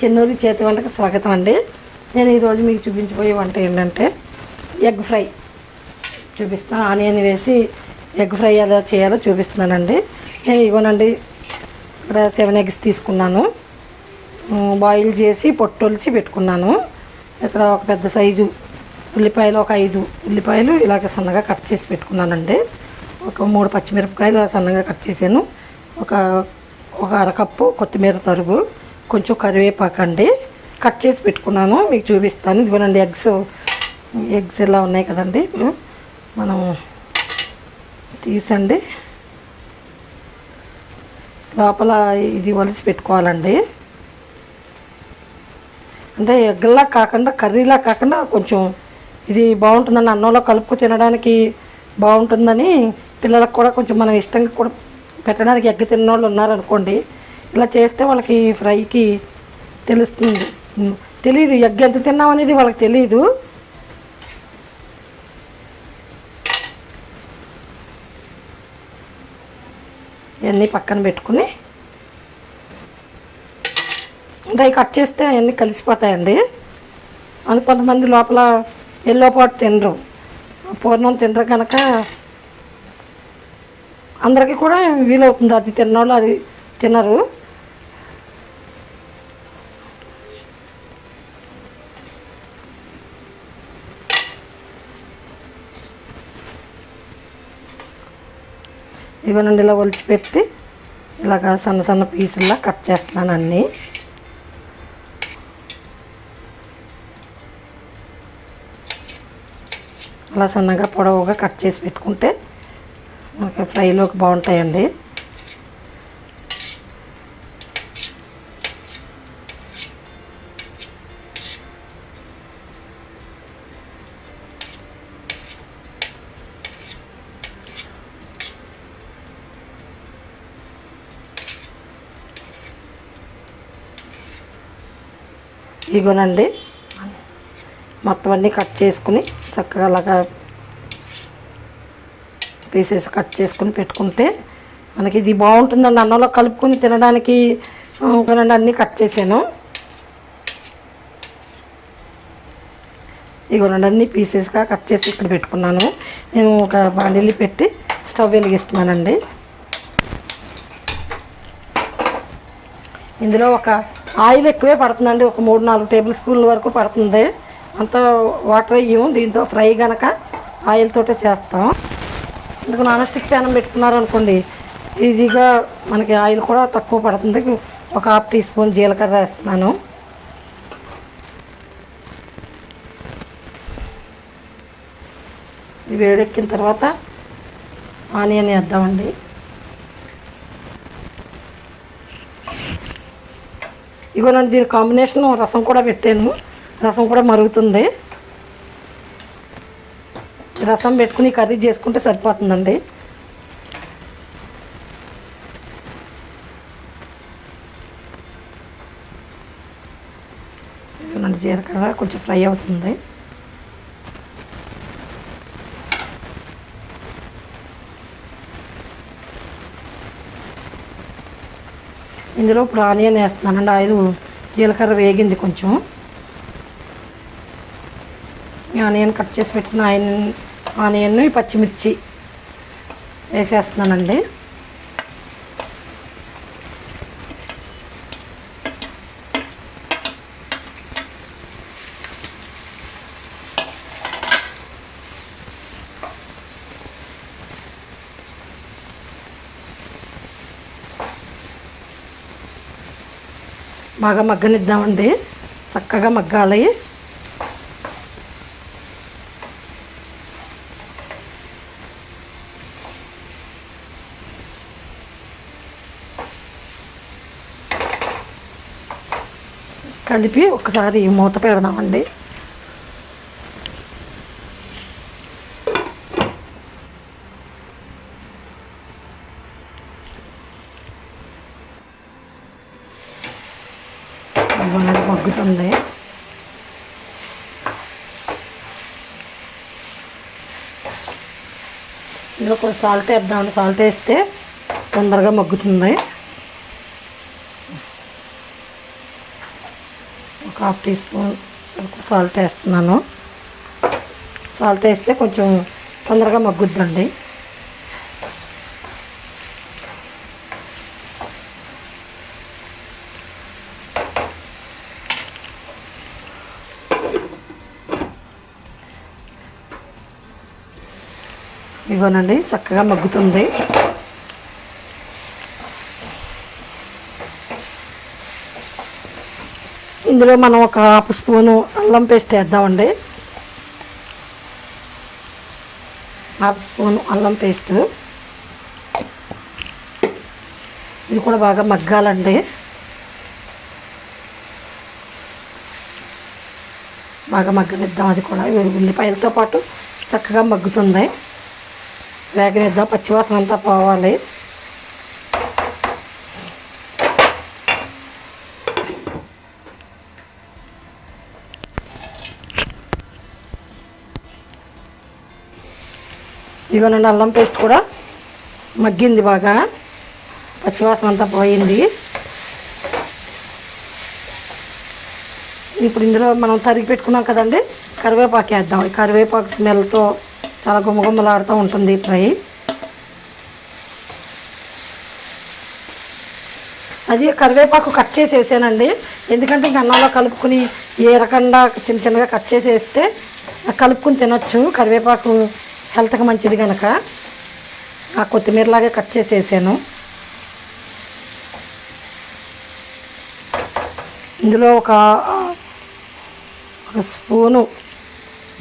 చెన్నూరి చేతి వంటకి స్వాగతం అండి. నేను ఈరోజు మీకు చూపించబోయే వంట ఏంటంటే ఎగ్ ఫ్రై చూపిస్తాను. ఆనియన్ వేసి ఎగ్ ఫ్రై ఎలా చేయాలో చూపిస్తున్నానండి. నేను ఇవ్వనండి, ఇక్కడ 7 eggs తీసుకున్నాను, బాయిల్ చేసి పొట్టొలిచి పెట్టుకున్నాను. ఇక్కడ ఒక పెద్ద సైజు ఉల్లిపాయలు, ఒక 5 ఉల్లిపాయలు ఇలాగ సన్నగా కట్ చేసి పెట్టుకున్నానండి. ఒక 3 పచ్చిమిరపకాయలు సన్నగా కట్ చేశాను. ఒక అరకప్పు కొత్తిమీర తరుగు, కొంచెం కరివేపాకు అండి కట్ చేసి పెట్టుకున్నాను. మీకు చూపిస్తాను. ఇదిగోనండి ఎగ్స్ ఇలా ఉన్నాయి కదండి. ఇప్పుడు మనం తీసండి లోపల ఇది ఒలిసి పెట్టుకోవాలండి. అంటే ఎగ్లా కాకుండా కర్రీలా కాకుండా కొంచెం ఇది బాగుంటుందని, అన్నంలో కలుపుకు తినడానికి బాగుంటుందని, పిల్లలకు కూడా కొంచెం మనం ఇష్టంగా కూడా పెట్టడానికి ఎగ్ తిన్న వాళ్ళు ఉన్నారనుకోండి, ఇలా చేస్తే వాళ్ళకి ఫ్రైకి తెలుస్తుంది. తెలీదు ఎగ్ ఎంత తిన్నామనేది వాళ్ళకి తెలీదు. ఇవన్నీ పక్కన పెట్టుకుని ఇంకా కట్ చేస్తే అవన్నీ కలిసిపోతాయండి. అది కొంతమంది లోపల ఎల్లో పాటు తినరు, పూర్ణం తినరు కనుక అందరికీ కూడా వీలవుతుంది. అది తిన్నోళ్ళు అది తినరు. ఇవన్నీ ఇలా ఒలిచిపెట్టి ఇలాగ సన్న సన్న పీసుల్లా కట్ చేస్తున్నాను అన్నీ. అలా సన్నగా పొడవుగా కట్ చేసి పెట్టుకుంటే మనకి ఫ్రైలోకి బాగుంటాయండి. ఇగోనండి మొత్తం అన్నీ కట్ చేసుకుని చక్కగా అలాగా పీసెస్ కట్ చేసుకుని పెట్టుకుంటే మనకి ఇది బాగుంటుందండి. అన్నంలో కలుపుకొని తినడానికి అన్నీ కట్ చేశాను. ఇగోనండి అన్నీ పీసెస్గా కట్ చేసి ఇక్కడ పెట్టుకున్నాను. నేను ఒక బాండిల్ పెట్టి స్టవ్ వెలిగిస్తున్నానండి. ఇందులో ఒక ఆయిల్ ఎక్కువే పడుతుందండి, ఒక 3-4 టేబుల్ స్పూన్ల వరకు పడుతుంది. అంత వాటర్ అయ్యాము. దీంతో ఫ్రై కనుక ఆయిల్ తోటే చేస్తాం. ఇందుకు నాన్ స్టిక్ ప్యాన్ పెట్టుకున్నారు అనుకోండి, ఈజీగా మనకి ఆయిల్ కూడా తక్కువ పడుతుంది. ఒక 1/2 టీ స్పూన్ జీలకర్ర వేస్తున్నాను. ఇది వేడెక్కిన తర్వాత ఆనియన్ వేద్దామండి. ఇగోనండి దీని కాంబినేషన్ రసం కూడా పెట్టాను. రసం కూడా మరుగుతుంది. రసం పెట్టుకుని కర్రీ చేసుకుంటే సరిపోతుందండి. ఇగోనండి జీలకర్ర కొంచెం ఫ్రై అవుతుంది. ఇందులో ఇప్పుడు ఆనియన్ వేస్తున్నానండి. ఆయిల్ జీలకర్ర వేగింది కొంచెం. ఆనియన్ కట్ చేసి పెట్టుకున్న ఆనియన్ పచ్చిమిర్చి వేసేస్తున్నానండి. బాగా మగ్గనిద్దామండి, చక్కగా మగ్గాలి. కలిపి ఒకసారి మూత పెడదామండి. మగ్గుతుంది. ఇందులో కొంచెం సాల్ట్ వేద్దామండి. సాల్ట్ వేస్తే తొందరగా మగ్గుతుంది. హాఫ్ టీ స్పూన్ సాల్ట్ వేస్తున్నాను. సాల్ట్ వేస్తే కొంచెం తొందరగా మగ్గుద్దండి. ఇగోనండి చక్కగా మగ్గుతుంది. ఇందులో మనం ఒక హాఫ్ స్పూను అల్లం పేస్ట్ వేద్దామండి. హాఫ్ స్పూన్ అల్లం పేస్ట్. ఇది కూడా బాగా మగ్గాలండి. బాగా మగ్గనిద్దాం. అది కూడా ఉల్లిపాయలతో పాటు చక్కగా మగ్గుతుంది. వేగనిద్దాం, పచ్చివాసన అంతా పోవాలి. ఇదిగోనండి అల్లం పేస్ట్ కూడా మగ్గింది, బాగా పచ్చివాసన అంతా పోయింది. ఇప్పుడు ఇందులో మనం తరిగి పెట్టుకున్నాం కదండి, కరివేపాకు వేద్దాం. ఈ కరివేపాకు స్మెల్తో చాలా గుమ్మగుమ్మలాడుతూ ఉంటుంది ఈ ఫ్రై. అది కరివేపాకు కట్ చేసి వేసానండి, ఎందుకంటే ఇంక అన్నంలో కలుపుకుని ఏరకుండా చిన్న చిన్నగా కట్ చేసి వేస్తే కలుపుకుని తినొచ్చు. కరివేపాకు హెల్త్కి మంచిది కనుక ఆ కొత్తిమీరలాగే కట్ చేసి వేసాను. ఇందులో ఒక స్పూను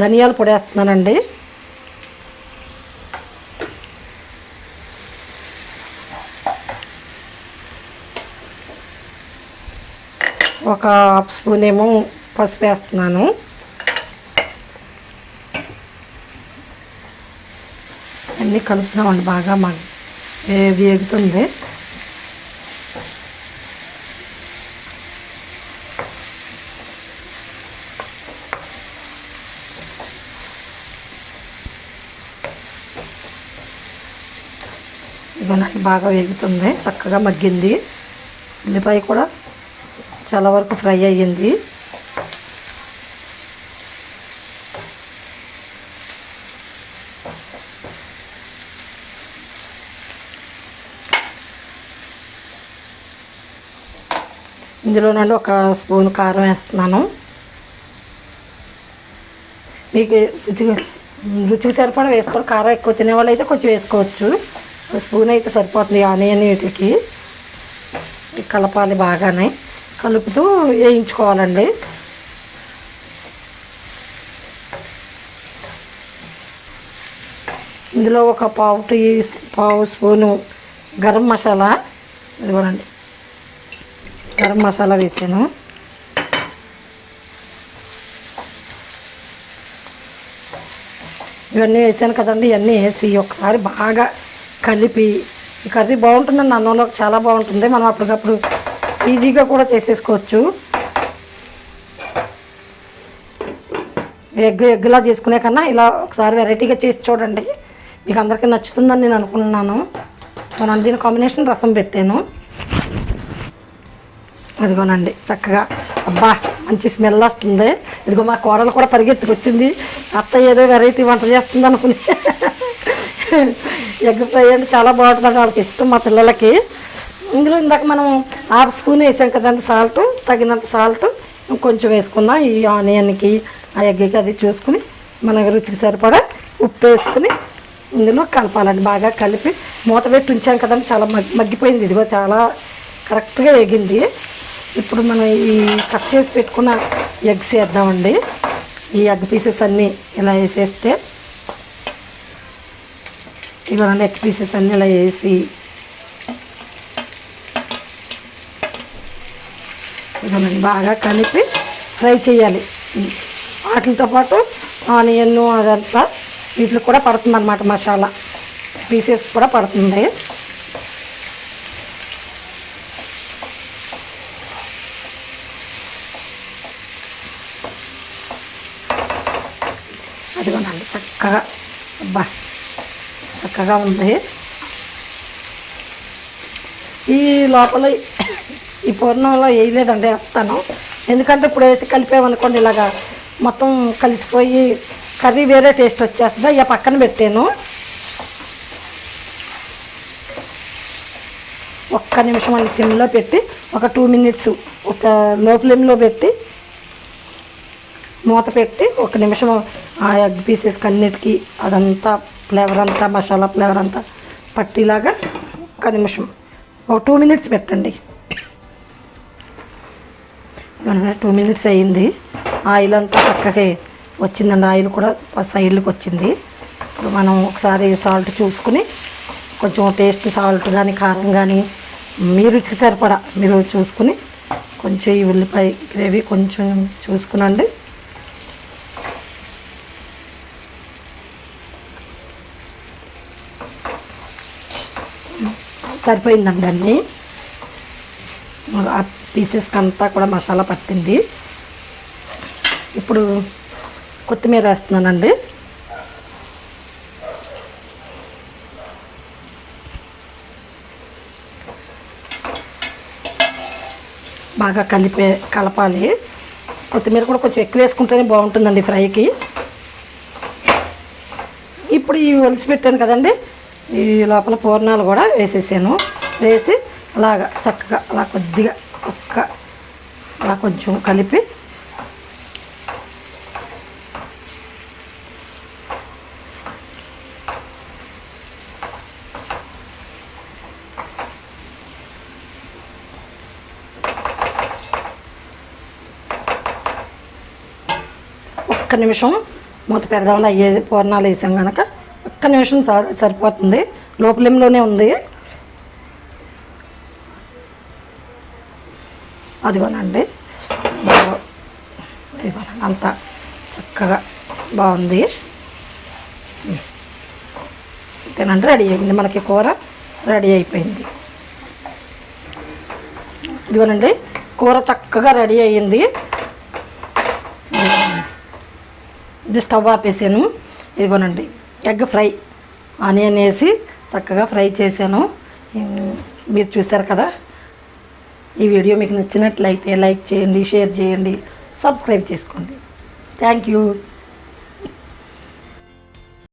ధనియాల పొడి వేస్తున్నానండి. ఒక హాఫ్ స్పూన్ ఏమో పసుపు వేస్తున్నాను. అన్నీ కలుపుతున్నామండి, బాగా వేగుతుంది. ఇవన్నీ బాగా వేగుతుంది, చక్కగా మగ్గింది. ఉల్లిపాయ కూడా చాలా వరకు ఫ్రై అయ్యింది. ఇందులో నుండి ఒక స్పూన్ కారం వేస్తున్నాను. మీకు రుచికి సరిపడా వేసుకోవాలి. కారం ఎక్కువ తినేవాళ్ళు అయితే కొంచెం వేసుకోవచ్చు. స్పూన్ అయితే సరిపోతుంది. ఆనియన్ వీటికి కలపాలి, బాగానే కలుపుతూ వేయించుకోవాలండి. ఇందులో ఒక పావు స్పూను గరం మసాలా, ఇదిగోనండి గరం మసాలా వేసాను. ఇవన్నీ వేసాను కదండి, ఇవన్నీ వేసి ఒకసారి బాగా కలిపి, ఈ కర్రీ బాగుంటుందండి, అన్నంలో చాలా బాగుంటుంది. మనం అప్పటికప్పుడు ఈజీగా కూడా చేసేసుకోవచ్చు. ఎగ్గులా చేసుకునే కన్నా ఇలా ఒకసారి వెరైటీగా చేసి చూడండి, మీకు అందరికీ నచ్చుతుందని నేను అనుకుంటున్నాను. మనం దీని కాంబినేషన్ రసం పెట్టాను. అదిగోనండి చక్కగా, అబ్బా మంచి స్మెల్ వస్తుంది. ఇదిగో మా కోడలు కూడా పరిగెత్తుకొచ్చింది, అత్త ఏదో వెరైటీ వంట చేస్తుంది అనుకుని. ఎగ్ ఫ్రై అంటే చాలా బాగుంటుంది, వాళ్ళకి ఇష్టం మా పిల్లలకి. ఇందులో ఇందాక మనం హాఫ్ స్పూన్ వేసాం కదండి సాల్ట్, తగినంత సాల్ట్ కొంచెం వేసుకుందాం. ఈ ఆనియన్కి ఆ ఎగ్కి అది చూసుకుని మన రుచికి సరిపడా ఉప్పు వేసుకుని ఇందులో కలపాలండి. బాగా కలిపి మూత పెట్టి ఉంచాం కదండి, చాలా మగ్గిపోయింది. ఇదిగో చాలా కరెక్ట్గా వేగింది. ఇప్పుడు మనం ఈ కట్ చేసి పెట్టుకున్న ఎగ్స్ వేద్దామండి. ఈ ఎగ్ పీసెస్ అన్నీ ఇలా వేసేస్తే, ఇవన్నీ ఎగ్ పీసెస్ అన్నీ ఇలా వేసి ఇవన్నీ బాగా కలిపి ఫ్రై చేయాలి. వాటితో పాటు ఆనియన్ అదంతా వీటికి కూడా పడుతుంది అన్నమాట, మసాలా పీసెస్ కూడా పడుతుంది. అదిగోనండి చక్కగా, అబ్బా చక్కగా ఉంది. ఈ లోపల ఈ పూర్ణంలో వేయలేదండి, వేస్తాను. ఎందుకంటే ఇప్పుడు వేసి కలిపామనుకోండి ఇలాగా మొత్తం కలిసిపోయి కర్రీ వేరే టేస్ట్ వచ్చేస్తుంది. ఇక పక్కన పెట్టాను. ఒక్క నిమిషం అండి సిమ్లో పెట్టి ఒక 2 మినిట్స్ ఒక లో ఫ్లేమ్లో పెట్టి మూత పెట్టి 1 నిమిషం ఆ ఎగ్ పీసెస్కి అన్నిటికీ అదంతా ఫ్లేవర్ అంతా మసాలా ఫ్లేవర్ అంతా పట్టిలాగా 1 నిమిషం ఒక 2 మినిట్స్ పెట్టండి. 2 మినిట్స్ అయ్యింది. ఆయిల్ అంతా చక్కగా వచ్చిందండి. ఆయిల్ కూడా సైడ్కి వచ్చింది. ఇప్పుడు మనం ఒకసారి సాల్ట్ చూసుకుని కొంచెం టేస్ట్ సాల్ట్ కానీ కారం కానీ మీ రుచికి సరిపడా మీరు చూసుకుని కొంచెం ఈ ఉల్లిపాయ గ్రేవీ కొంచెం చూసుకునండి. సరిపోయిందండి. అన్నీ ఆ పీసెస్కి అంతా కూడా మసాలా పట్టింది. ఇప్పుడు కొత్తిమీర వేస్తున్నానండి. బాగా కలపాలి. కొత్తిమీర కూడా కొంచెం ఎక్కువ వేసుకుంటేనే బాగుంటుందండి ఫ్రైకి. ఇప్పుడు ఇవి ఒలిసి పెట్టాను కదండి, ఈ లోపల పూర్ణాలు కూడా వేసేసాను. వేసి అలాగా చక్కగా అలా కొద్దిగా అలా కొంచెం కలిపి ఒక్క నిమిషం మూత పెడదామని అయ్యే పూర్ణాలు వేసాం కనుక 1 నిమిషం సరిపోతుంది. లో ఫ్లేమ్లోనే ఉంది. అదిగోనండి అంతా చక్కగా బాగుంది. అంతేనండి, రెడీ అయింది. మనకి కూర రెడీ అయిపోయింది. ఇదిగోనండి కూర చక్కగా రెడీ అయ్యింది. ఇది స్టవ్ ఆపేసాను. ఇదిగోనండి ఎగ్ ఫ్రై ఆనియన్ వేసి చక్కగా ఫ్రై చేశాను. మీరు చూసారు కదా. ఈ వీడియో మీకు నచ్చినట్లయితే లైక్ చేయండి, షేర్ చేయండి, సబ్స్క్రైబ్ చేసుకోండి. Thank you.